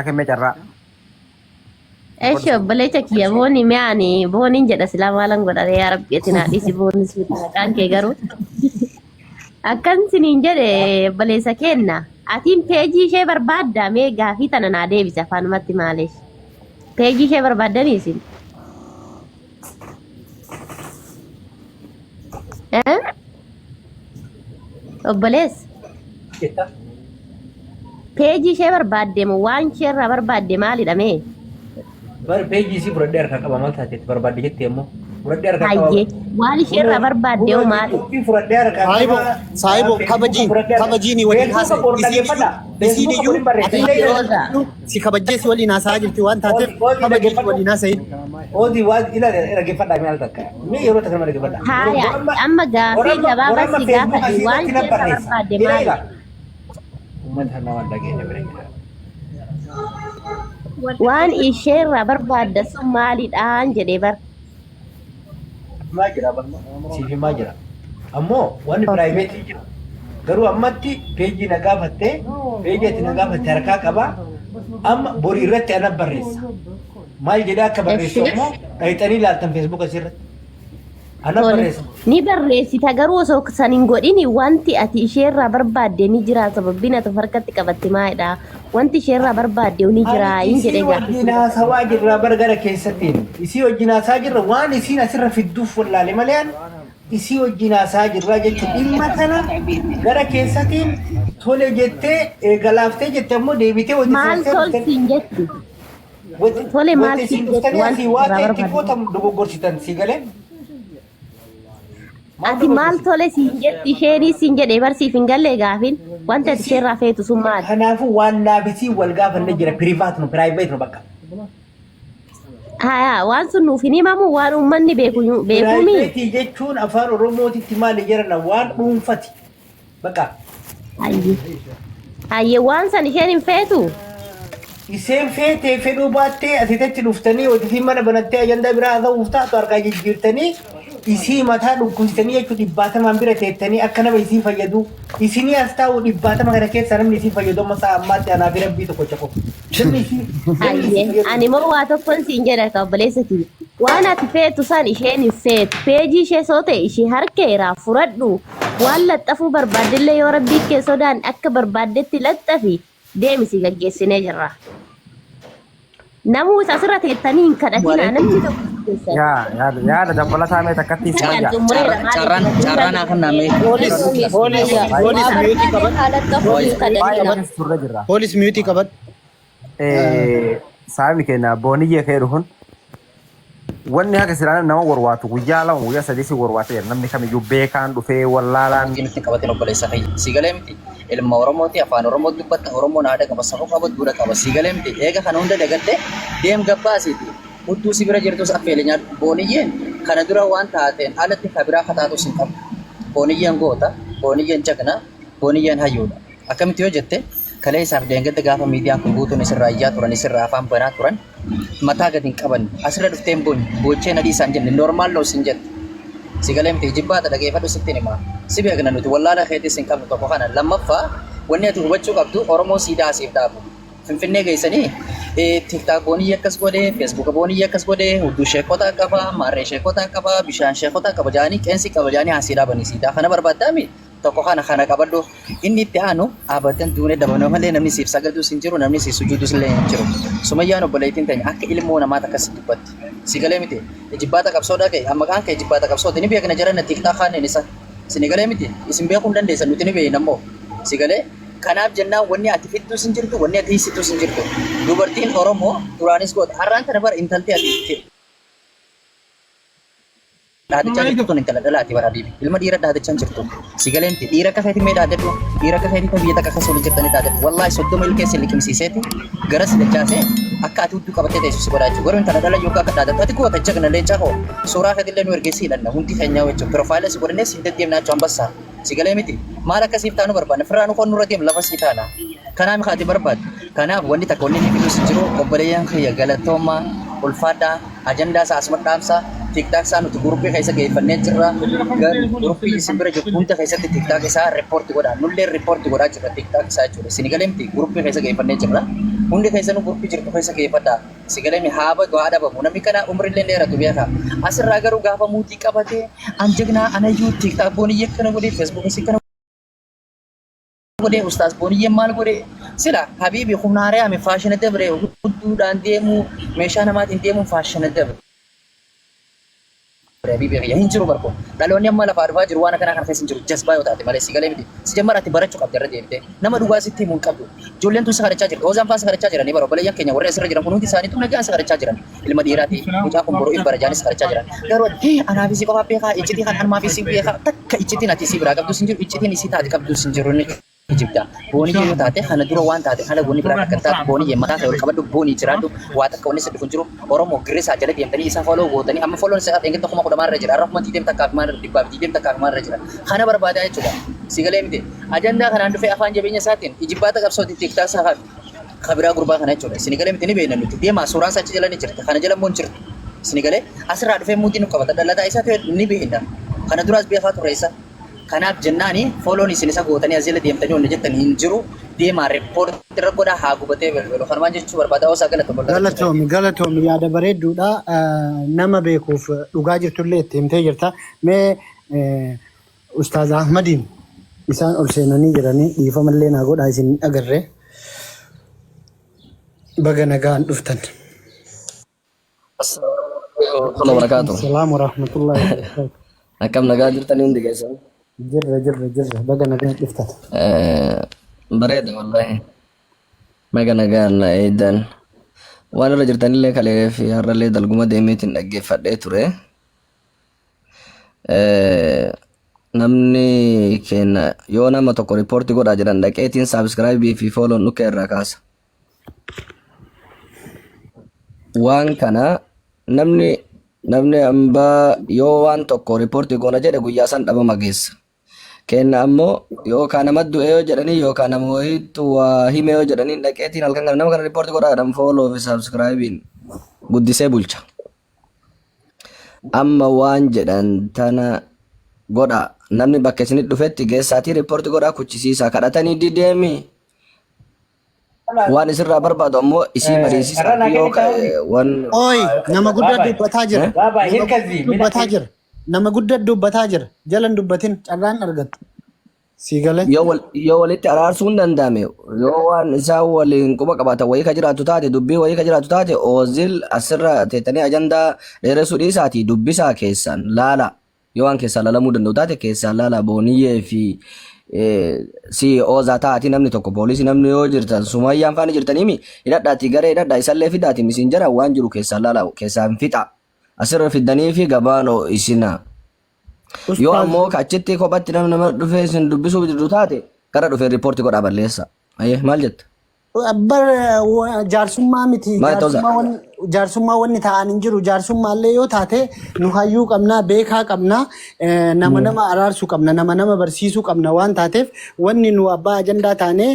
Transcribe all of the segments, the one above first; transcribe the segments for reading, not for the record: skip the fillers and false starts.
كم جرا ايش بليتك يا بوني يعني بوني جدا سلام عليكم يا رب يتنا دي سي بوني سويت كان كي غرو akan sinin jade balesa kenna atin peji she barbada me gafi tana na de bisa fan matti malish peji she barbada ni sin eh obales Kita peji she barbade mo wan sherra barbade mali da me bar peji si brother ka kaba mata te barbadi jette mo brother ka hayye wali sherra barbade o mali ki brother ka saibo kabajini wali hasa isini yu si kabajesi wali nasa jirti wan tate kabajesi wali nasa odi wad ila ila ge fada mi alta me yoro ta kamar ge fada haya amma gafi gaba basi gafa wan sherra barbade mali umman hana wanda ge ne bare waan isheerra barbaadda sun maalidhaan jedhee bar ma jira ban si fi ma jira ammo wani private jira garu ammatti page na gafatte page ti na gafatte harka qaba amma bori irratti ana barreessa maal jedha akka barreessu ammo dhayxanii laaltan facebook asirratti ana barreessa ni barreessita garuu osoo san hin godhini wanti ati isheerraa barbaadde ni jira sababiin ati harkatti qabatte maalidha wanti isheerraa barbaadde ni jira hin jedhee gaafa wajjin haasawaa jirra bargara keessattiin isii wajjin haasaa jirra waan isiin asirra fidduuf wallaale malee isii wajjin haasaa jirra jechuun dhimma kana gara keessattiin tole jettee eegalaaftee jettee ammoo deebitee wajjin maal tolsiin jetti tole maal siin jetti wanti waan irraa ta'etti barbaadde goota dogoggorsitan si galee ati maal tole siin jetti isheenii siin jedhee barsiif hin gallee gaafin wanta ati isheerraa feetu sun maali kanaafuu waan naabisii wal gaafanne jira private no bakka haya waan sun nuuf hin himamu waan uummanni beekumii private jechuun afaan oromootitti maali jedhana waan dhuunfati bakka hayye waan san isheen hin feetu iseen feetee fedhuu baattee asitatti dhuftanii hojii mana banattee ajandaa biraa haa ta'uuf taatu argaa jijjiirtanii isii mataa dhukkubsitanii jechuun dhibbaatamaan bira teettanii akka nama isii fayyadu isinii as taa'u dhibbaatama kana keessa namni isii fayyadu amma sa'a ammaatti anaa fi rabbii tokko caqo. Hayyee ani moo waa tokkoon siin jedha ka obboleessati waan ati feetu san isheen hin feetu peejii ishee soo ta'e ishee harkeeraa fudhadhu waan laxxafuu barbaadillee yoo rabbii kee sodaan akka barbaaddetti laxxafi deemisi gaggeessinee jirra. Namuu asirra teettanii hin kadhatinaa namni tokko keessan. yaada dabbalataa mee takkatti ismayya carraan akan name turre jirra polis miyutii qaban saami keenya booniyyee kee dhuhun wanni haka siraan nama warwaatu guyyaa lama guyyaa sadii si warwaate jira namni kamiyyuu beekaan dhufee wallaalaan nuti qabateen obboleessa fa'i sigalee miti ilma oromooti afaan oromoo dubbatta oromoon aadaa qaba safuu qaba duudha qaba sigalee miti eega kana hunda dagatte deem gabbaasiiti hudduu si bira jirtus affeelinyaa booniyyeen kana dura waan taateen alatti kabiraa kataatus hin qabu booniyyeen goota booniyyeen jagna booniyyeen hayyuudha akkamitti yoo jette kalee isaaf deengedda gaafa miidiyaan kun guutuun isirraa iyyaa turan isirraa afaan banaa turan mataa gadi hin qaban asirra dhufteen boochee nadii isaan jenne normaal loos hin jette sigalee miti jibbaata dhageeffadhu sittiin himaa si beekna nuti wallaala keetis hin qabnu tokko kana lammaffaa wanni ati hubachuu qabdu oromoo siidaa asiif dhaabu finfinnee geessanii tiktaak booniyyi akkas godhee feesbuuka booniyyi akkas godhee hudduu sheekota qaba maarree sheekota qaba bishaan sheekota qaba jaanii qeensi qaba jaanii asii dhaabanii siidaa kana barbaaddaami tokko kana qabadhu inni itti aanu abadan duune dabanoo malee namni siif sagadus hin jiru namni siif sujuudus illee hin jiru sumayyaan obboleettiin ta'e akka ilmoo namaa takkas dubbatti sigalee miti jibbaata qabsoodhaa ka'e amma kaan ka'e jibbaata qabsooti ni beekna jiran tiktaak kaaneen isa sinigalee miti isin beekuu hin dandeessan nuti ni beekna ammoo sigalee kanaaf jennaan wanni ati fidduus hin jirtu wanni ati hiisituus hin jirtu dubartiin oromoo duraanis goota har'aan kana bara intaltee ati dhaadachaa jirtu intala dhalaati bara bibi ilma dhiira dhaadachaa jirtu sigaleen dhiira akka feeti mee dhaadadhu dhiira akka feeti biyya takka akka sooli jirtanii dhaadadhu wallaahi soddoma ilkeessa liqimsiiseeti gara si dachaasee akka ati hudduu qabattee teessu si godhaa jiru garuu intala dhala yookaan akka dhaadadhu ati goota jagna leencaa koo suuraa keetillee nu ergeessii hidhanna hundi keenyaa jechuun piroofaayila si godhanee si deddeemnaa jechuun ambassaa sigalee miti maal akkasiif taanu barbaadna firaan uffannu irra deemu lafa sii taana kanaaf kaati barbaadu kanaaf wanni takka wanni ni fidus jiru obboleeyyan kiyya galatoomaa ulfaadhaa ajandaa isaa asuma dhaamsaa TikTok isaa nuti guruppii keessa geeffannee jirra. Guruppii isin bira jiru hunda keessatti TikTok isaa riippoorti godha. Nullee riippoorti godhaa jirra TikTok isaa jechuudha. Isin galee miti guruppii keessa geeffannee jirra. Hundi keessanuu guruppii jirtu keessa geeffadha. Isin galee mi haaba du'aa dhabamu. Namni kana umrillee dheeratu beeka. Asirraa garuu gaafa muutii qabatee anjagnaa anayyuu TikTok booniyyee kana godhee Facebook isii kana godhee ustaas booniyyee maal godhee sila habiibi humnaaree ame faashina dabre hudduudhaan deemu meeshaa namaatiin deemuun faashina dabre. Habiibi hin jiru barko dhaloonni amma lafa dhufaa jiru waan kana keessa hin jiru jasbaa yoo taate malee si galee miti si jammaraatti barachuu qabdi irra deemtee nama dhugaa sitti himuun qabdu ijoolleen tun sagadachaa jirti hoosaan faa sagadachaa jiran bara obboleeyyan keenya warri asirra jiran kun hundi isaanii tun nagaan sagadachaa jiran ilma dhiiraati mucaa kun boroo ilma rajaanis sagadachaa jiran garuu anaaf isii qofaa beekaa iccitii kan anmaaf isii beekaa takka iccitiin ati isii biraa qabdu sin jiru iccitiin isii taate qabdu sin jiru ni Ijibda booni yoo taate kana dura waan taate kana booni biraa akka taate booni yemmataa ta'e ol qabadhu booni jiraadhu waa takka wanni sadii kun jiru Oromoo Girisa jala deemtanii isa follow gootanii amma follow isaa dhengeen tokkuma kudha maarra jira arrafuma diidem takkaaf maarra dibbaaf diidem takkaaf maarra jira kana barbaadaa jechuudha si galee miti ajandaa kanaan dhufee afaan jabeenya isaatiin ijibbaata qabsooti TikTok isaa kabiraa gurbaa kana jechuudha si galee miti ni beekna nuti deemaa suuraan isaa jala ni jirti kana jala immoo jirti si galee asirraa dhufee muutiin nu qabata dhalataa isaa ta'e ni beekna kana duraas beefaa turre isaa kanaaf jennaani fooloon isin isa gootanii asila deemtanii onna jettan hin jiru deemaa riippoortii irra godhaa haa gubatee belbelu kanumaan jechuu barbaada osaa galatoomi yaada bareedduudha nama beekuuf dhugaa jirtullee itti himtee jirta mee ustaaz Ahmadiin isaan ol seenanii jiranii dhiifamallee naa godhaa isin agarree baga nagaan dhuftan. Assalamu alaikum. Assalamu warahmatullahi wabarakatuh. Akkam nagaa jirtanii hundi keessan? Jirra baga nagaan dhuftan. Bareeda wallahi. Baga nagaan eedan. Waan irra jirtanillee kalee fi har'allee dalguma deemeetiin dhaggeeffadhee ture. Namni keenya yoo nama tokko riippoortii godhaa jedhan dhaqeetiin saabskraayibii fi fooloon dhukkee irraa kaasa. Waan kana namni ambaa yoo waan tokko riippoortii goona jedhe guyyaa san dhabama geessa. Kenna ammoo yookaan nama du'e yoo jedhanii yookaan nama wayiitu waa hime yoo jedhanii dhaqeetiin halkan kana nama kana riippoortii godhaadhaan fooloo fi saabskraayibiin guddisee bulcha. Amma waan jedhan tana godha namni bakka isinitti dhufetti geessaatii riippoortii godhaa kuchisiisaa kadhatanii dideemii. Waan isirraa barbaadu ammoo isii mariisisaa waan nama guddaa dubbataa jira. Nama guddaa dubbataa jira. Jalan dubbatin carraan argatu. Siigalee. Yoo walitti araarsuun danda'ame yoo waan isaa waliin quba qabaatan wayii ka jiraatu taate dubbii wayii ka jiraatu taate oozil asirra teetanii ajandaa dheeressuu dhiisaatii dubbisaa keessaan laala. Yoo waan keessaan laalamuu danda'u taate keessaan laala booniyyee fi si oozaa taati namni tokko poolisii namni yoo jirtan sumayyaan faana jirtaniimi hidhadhaati garee hidhadhaa isallee fidaati misiin jara waan jiru keessaan laala keessaan fixa asirra fiddanii fi gabaanoo isina yoo ammoo kachitti kophatti nama dhufee isin dubbisuu jirtu taate gara dhufee riippoortii godhaa balleessa maal jetta? Jaarsummaa miti jaarsummaa wanni ta'an hin jiru jaarsummaa yoo taate nu hayyuu qabna beekaa qabna nama araarsuu qabna nama barsiisuu qabna waan taateef wanni nu abbaa ajandaa taane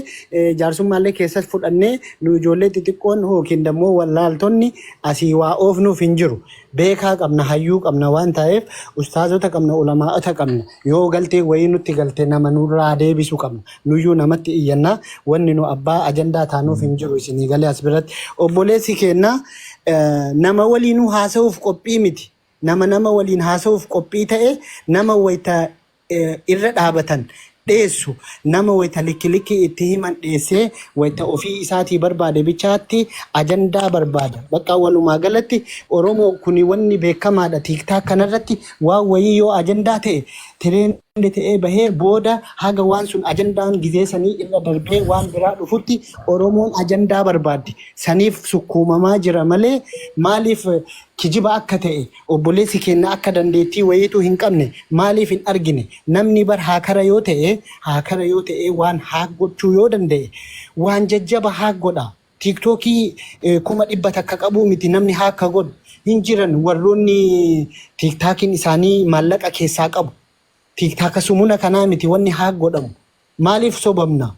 jaarsummaa keessas fudhannee nu ijoollee xixiqqoon yookiin immoo wallaaltonni asii waa oofnuuf hin jiru beekaa qabna hayyuu qabna waan ta'eef ustaazota qabna ulamaa'ota qabna yoo galtee wayii nutti galtee nama nurraa deebisuu qabna nuyyuu namatti iyyannaa wanni nu abbaa ajandaa taanuuf hin jiru isinii galee as biratti obboleessi keenya nama waliinuu haasa'uuf qophii miti nama waliin haasa'uuf qophii ta'e nama wayita irra dhaabatan dheessu nama wayita likki itti himan dheessee wayita ofii isaatii barbaade bichaatti ajandaa barbaada bakka walumaa galatti Oromoo kuni wanni beekamaadha TikTok kanarratti waan wayii yoo ajandaa ta'e tireende ta'ee bahee booda haga waan sun ajandaan gizeessanii irra darbee waan biraa dhufutti Oromoon ajandaa barbaaddi saniif sukkuumamaa jira malee maaliif kijiba akka ta'e obboleessi keenya akka dandeettii wayiitu hin qabne maaliif hin argine namni bar haakara yoo ta'e waan haak gochuu yoo danda'e waan jajjaba haak godha tiiktookii 100 takka qabu miti namni haaka godhu hin jiran warroonni tiiktaakiin isaanii maallaqa keessaa qabu tiiktaaka sumuna kanaa miti wanni haak godhamu maaliif sobamna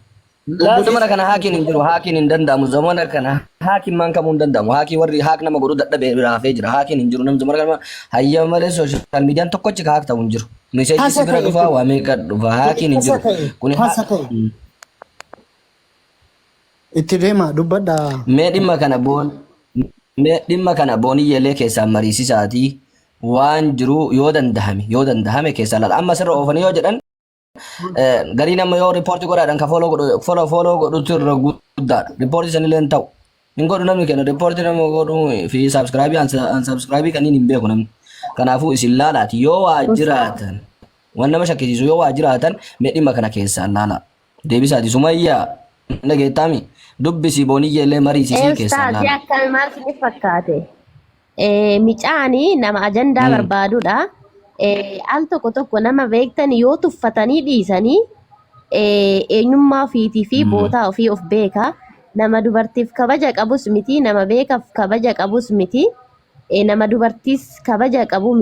Laatu mana kana haakiin hin jiru haakiin hin danda'amu zamana kana haakiin maan kamuu hin danda'amu haakii warri haak nama godhu dadhabee raafee jira haakiin hin jiru namni zamana kana hayya malee sooshaal miidiyaan tokkochi ka haak ta'u hin jiru meeshaajii si bira dhufaa waa meeqa dhufa haakiin hin jiru kuni itti deema dubbadha. Mee dhimma kana booniyyeelee keessaa mariisisaatii waan jiru yoo dandahame keessaa laala amma sirra oofanii yoo jedhan garii nama yoo riippoortii godhaadhaan ka foloo godhutu irra guddaadha riippoortii sanillee hin ta'u hin godhu namni kenna riippoortii nama godhu fi saabskraabii ansabskraabii kanneen hin beeku namni kanaafuu isin laalaati yoo waa jiraatan waan nama shakkisiisu yoo waa jiraatan mee dhimma kana keessaa laala deebisaati sumayyaa dhageettaami dubbisi booniyyeellee mariisisii keessaa laala. Akkami maal siif fakkaate? Micaani nama ajandaa barbaadudha. Al tokko nama beektan yoo tuffatanii dhiisanii eenyummaa ofiitii fi bootaa ofii of beeka. Nama dubartiif kabaja qabus miti, nama beekaaf kabaja qabus miti, nama dubartiis kabaja qabu